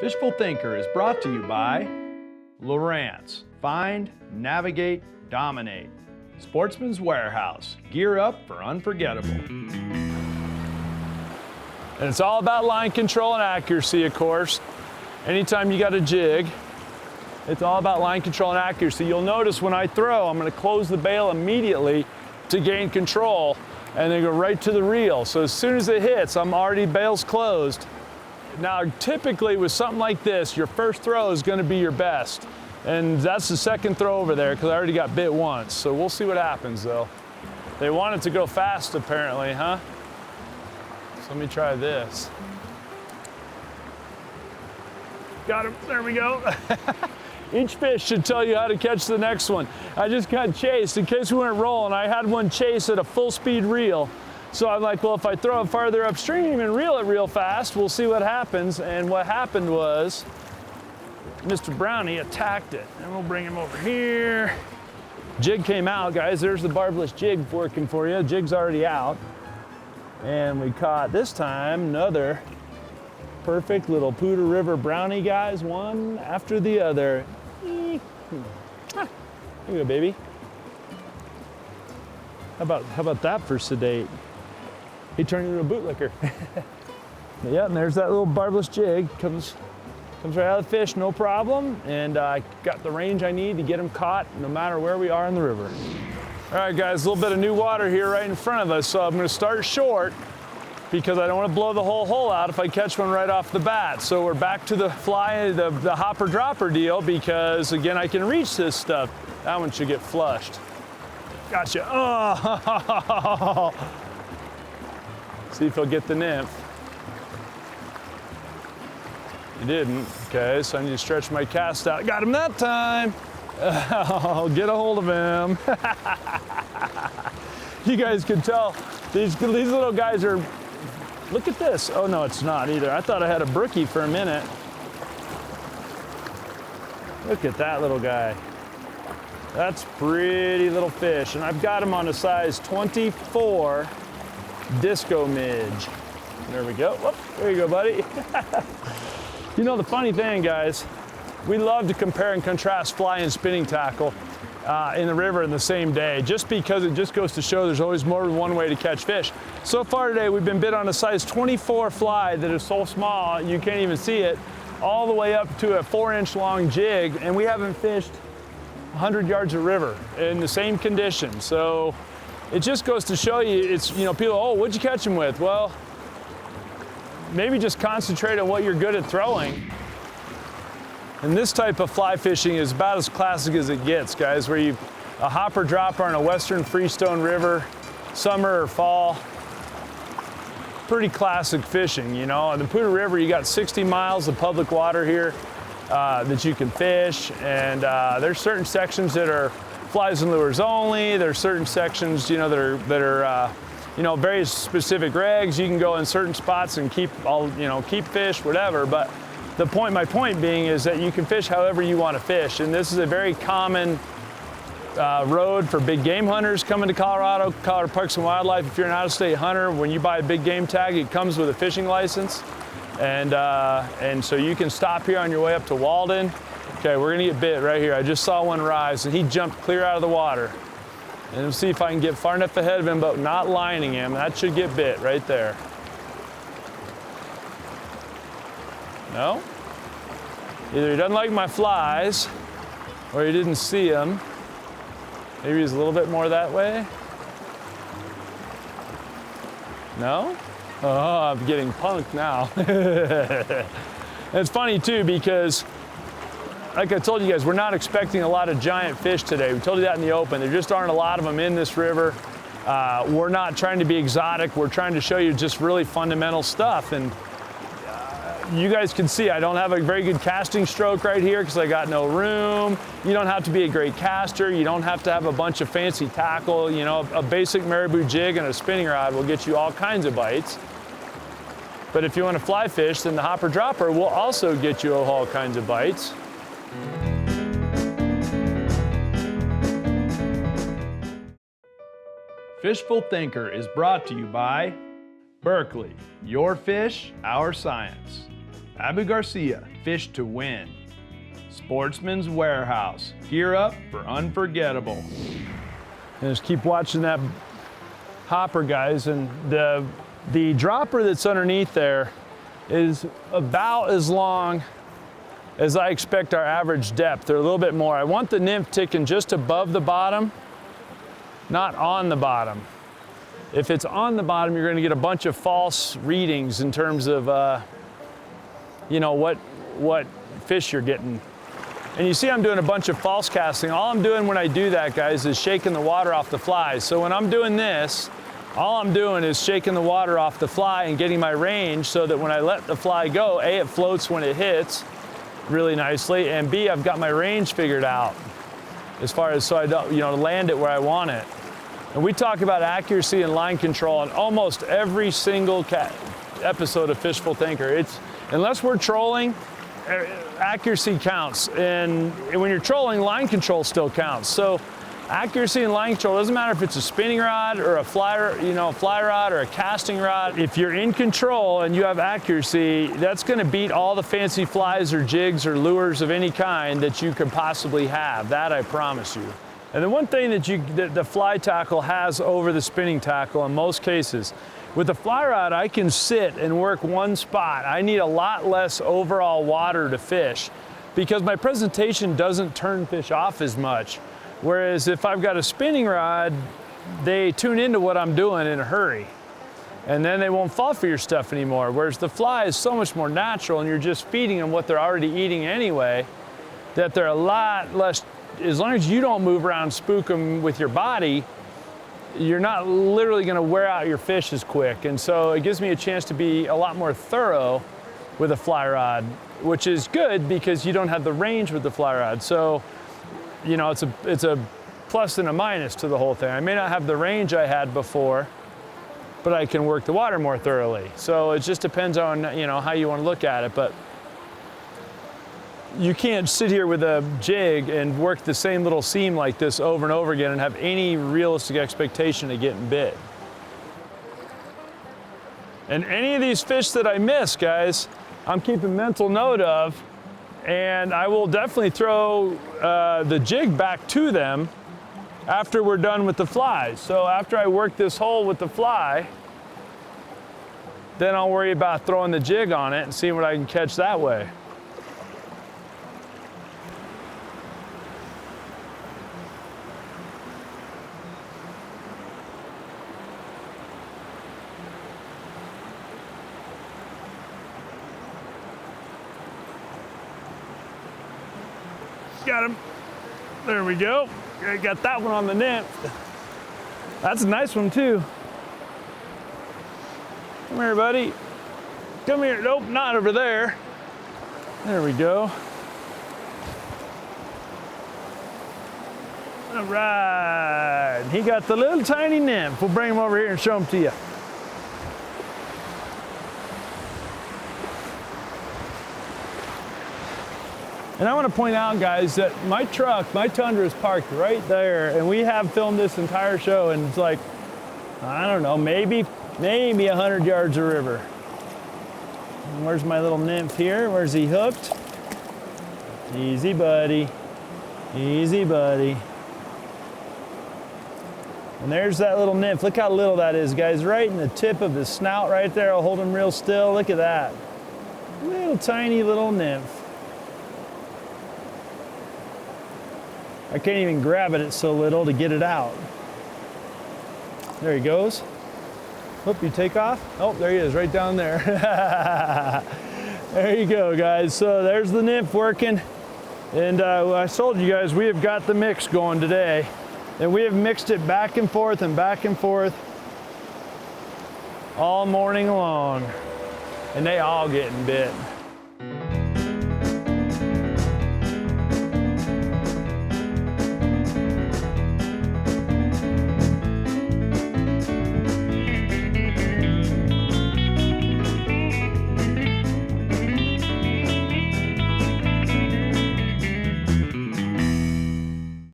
Fishful Thinker is brought to you by Lowrance. Find, navigate, dominate. Sportsman's Warehouse. Gear up for unforgettable. And it's all about line control and accuracy, of course. Anytime you got a jig, it's all about line control and accuracy. You'll notice when I throw, I'm going to close the bail immediately to gain control and then go right to the reel. So as soon as it hits, I'm already bail's closed. Now, typically with something like this, your first throw is going to be your best. And that's the second throw over there because I already got bit once. So we'll see what happens though. They want it to go fast apparently, huh? So let me try this. Got him, there we go. Each fish should tell you how to catch the next one. I just got chased in case we weren't rolling. I had one chase at a full speed reel. So I'm like, well, if I throw it farther upstream and reel it real fast, we'll see what happens. And what happened was Mr. Brownie attacked it. And we'll bring him over here. Jig came out, guys. There's the barbless jig working for you. Jig's already out. And we caught this time another perfect little Poudre River brownie, guys, one after the other. Here you go, baby. How about that for sedate? He turned into a bootlicker. Yeah, and there's that little barbless jig. Comes right out of the fish, no problem. And I got the range I need to get him caught no matter where we are in the river. All right, guys, a little bit of new water here right in front of us. So I'm gonna start short because I don't want to blow the whole hole out if I catch one right off the bat. So we're back to the fly, the hopper dropper deal because again, I can reach this stuff. That one should get flushed. Gotcha. Oh. See if he'll get the nymph. He didn't. Okay, so I need to stretch my cast out. Got him that time. Oh, get a hold of him. You guys can tell these little guys are. Look at this. Oh no, it's not either. I thought I had a brookie for a minute. Look at that little guy. That's pretty little fish. And I've got him on a size 24 disco midge. There we go. Whoop, there you go, buddy. You know the funny thing, guys, we love to compare and contrast fly and spinning tackle in the river in the same day, just because it just goes to show there's always more than one way to catch fish. So far today, we've been bit on a size 24 fly that is so small you can't even see it, all the way up to a 4-inch long jig, and we haven't fished 100 yards of river in the same condition. So it just goes to show you, it's, you know, people, oh, what'd you catch him with? Well, maybe just concentrate on what you're good at throwing. And this type of fly fishing is about as classic as it gets, guys, where you a hopper dropper on a western freestone river, summer or fall. Pretty classic fishing, you know. On the Poudre River, you got 60 miles of public water here that you can fish, and there's certain sections that are flies and lures only. There's certain sections, you know, that are you know, very specific regs. You can go in certain spots and keep fish, whatever. But my point being is that you can fish however you want to fish, and this is a very common road for big game hunters coming to Colorado Parks and Wildlife. If you're an out-of-state hunter, when you buy a big game tag, it comes with a fishing license, and so you can stop here on your way up to Walden. Okay, we're gonna get bit right here. I just saw one rise, and he jumped clear out of the water. And we'll see if I can get far enough ahead of him, but not lining him. That should get bit right there. No? Either he doesn't like my flies, or he didn't see them. Maybe he's a little bit more that way. No? Oh, I'm getting punked now. It's funny too, because like I told you guys, we're not expecting a lot of giant fish today. We told you that in the open. There just aren't a lot of them in this river. We're not trying to be exotic. We're trying to show you just really fundamental stuff. And you guys can see I don't have a very good casting stroke right here because I got no room. You don't have to be a great caster. You don't have to have a bunch of fancy tackle. You know, a basic marabou jig and a spinning rod will get you all kinds of bites. But if you want to fly fish, then the hopper dropper will also get you all kinds of bites. Fishful Thinker is brought to you by Berkeley, your fish, our science. Abu Garcia, fish to win. Sportsman's Warehouse, gear up for unforgettable. And just keep watching that hopper, guys, and the dropper that's underneath there is about as long as I expect our average depth, or a little bit more. I want the nymph ticking just above the bottom, not on the bottom. If it's on the bottom, you're gonna get a bunch of false readings in terms of you know, what fish you're getting. And you see I'm doing a bunch of false casting. All I'm doing when I do that, guys, is shaking the water off the flies. So when I'm doing this, all I'm doing is shaking the water off the fly and getting my range so that when I let the fly go, A, it floats when it hits really nicely, and B, I've got my range figured out as far as so I don't, you know, land it where I want it. And we talk about accuracy and line control on almost every single episode of Fishful Thinker. It's, unless we're trolling, accuracy counts. And when you're trolling, line control still counts. So accuracy and line control, doesn't matter if it's a spinning rod or a fly rod or a casting rod. If you're in control and you have accuracy, that's gonna beat all the fancy flies or jigs or lures of any kind that you could possibly have. That I promise you. And the one thing that the fly tackle has over the spinning tackle in most cases, with the fly rod, I can sit and work one spot. I need a lot less overall water to fish because my presentation doesn't turn fish off as much. Whereas if I've got a spinning rod, they tune into what I'm doing in a hurry. And then they won't fall for your stuff anymore. Whereas the fly is so much more natural and you're just feeding them what they're already eating anyway, that they're a lot less, as long as you don't move around and spook them with your body, you're not literally gonna wear out your fish as quick. And so it gives me a chance to be a lot more thorough with a fly rod, which is good because you don't have the range with the fly rod. So, you know, it's a plus and a minus to the whole thing. I may not have the range I had before, but I can work the water more thoroughly. So it just depends on, you know, how you want to look at it. But you can't sit here with a jig and work the same little seam like this over and over again and have any realistic expectation of getting bit. And any of these fish that I miss, guys, I'm keeping mental note of, and I will definitely throw the jig back to them after we're done with the flies. So after I work this hole with the fly, then I'll worry about throwing the jig on it and seeing what I can catch that way. Got him. There we go. I got that one on the nymph. That's a nice one too. Come here, buddy. Come here. Nope, not over there. There we go. All right. He got the little tiny nymph. We'll bring him over here and show him to you. And I want to point out, guys, that my truck, my Tundra is parked right there, and we have filmed this entire show, and it's like, I don't know, maybe 100 yards of river. And where's my little nymph here? Where's he hooked? Easy, buddy. Easy, buddy. And there's that little nymph. Look how little that is, guys. Right in the tip of the snout right there. I'll hold him real still. Look at that. Little tiny little nymph. I can't even grab it, it's so little, to get it out. There he goes. Hope you take off. Oh, there he is, right down there. There you go, guys. So there's the nymph working. And I told you guys, we have got the mix going today. And we have mixed it back and forth all morning long. And they all getting bit.